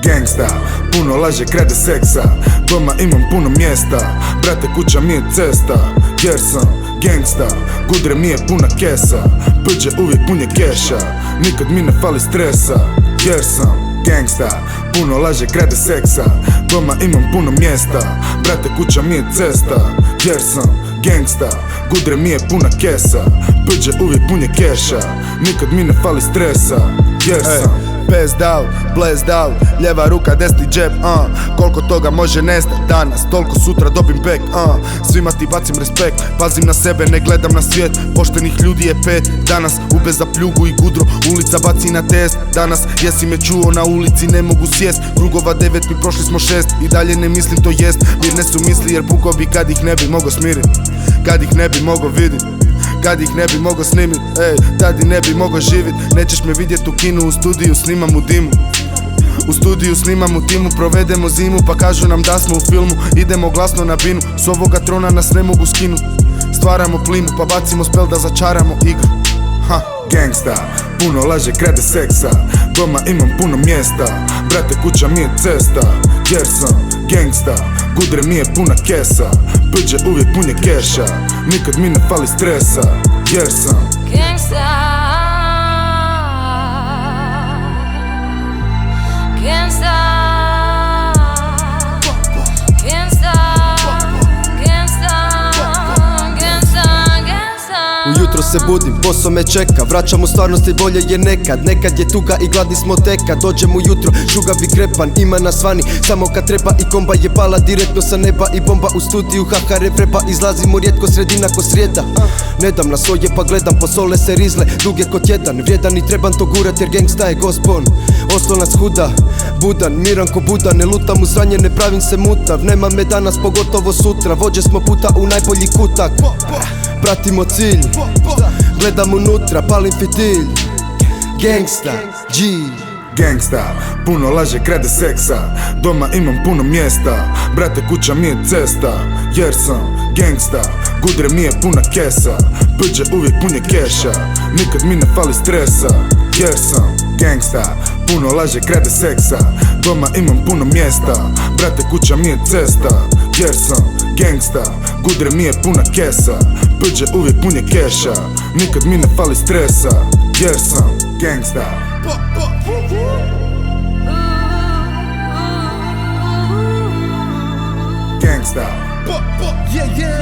Gangsta, puno laže, krade seksa. Doma imam puno mjesta, brate kuća mi je cesta. Jer sam gangsta, gudre mi je puna kesa. Bđe uvijek punje keša, nikad mi ne fali stresa. Jer sam gangsta, puno laže, krade seksa. Doma imam puno mjesta, brate kuća mi je cesta. Jer sam gangsta, gudre mi je puna kesa. Bđe uvijek punje keša, nikad mi ne fali stresa. Jer sam Passed out, blazed out, ljeva ruka, desni džep, koliko toga može nestat danas, toliko sutra dobim back, svima ti bacim respekt, pazim na sebe, ne gledam na svijet, poštenih ljudi je 5 danas, ube za pljugu i gudro, ulica baci na test danas, jesi me čuo na ulici, ne mogu sjest, krugova 9, mi prošli smo 6, i dalje ne mislim to jest, mirne su misli jer pukao bi kad ih ne bi mogo smirit, kad ih ne bi mogo vidit, kad ih ne bi mogo snimit, tad i ne bi mogo živit. Nećeš me vidjet u kinu, u studiju snimam u dimu. U studiju snimam u timu, provedemo zimu pa kažu nam da smo u filmu. Idemo glasno na binu, s ovoga trona nas ne mogu skinut. Stvaramo plimu pa bacimo spel da začaramo igru. Gangsta, puno laže, krade seksa. Doma imam puno mjesta, brate kuća mi je cesta. Jer sam gangsta, gudre mi je puna kesa. Bđe uvijek punje keša, nikad mi ne fali stresa. Jer sam gangsta, gangsta, gangsta, gangsta, gangsta, gangsta. Ujutro se budim, posao me čeka, vraćam u stvarnosti bolje je nekad. Nekad je tuga i gladni smo teka, dođem ujutro, šugavi krepan, ima nas vani. Samo kad treba i komba je pala direktno sa neba i bomba u studiju, haka reprepa, izlazimo rijetko sredina ko srijeda. Ne dam na svoje pa gledam, posole se rizle, duge ko tjedan, vrijedan i trebam to gurat jer gangsta je gospon. Oslonac huda, budan, miran ko Buda, ne lutam u sranje, ne pravim se mutav. Nema me danas, pogotovo sutra, vođe smo puta u najbolji kutak. Pratimo cilj, gledam unutra, palim fitilj. Gangsta, G. Gangsta, puno laže, krade seksa. Doma imam puno mjesta, brate kuća mi je cesta. Jer sam gangsta, gudre mi je puna kesa. Bđe uvijek punje keša, nikad mi ne fali stresa. Jer sam gangsta, puno laže, krade seksa. Doma imam puno mjesta, brate kuća mi je cesta. Jer sam gangsta, gudre mi je puna kesa. Bđe uvijek punje keša, nikad mi ne fali stresa. Jer sam gangsta. Gangsta. Yeah, yeah.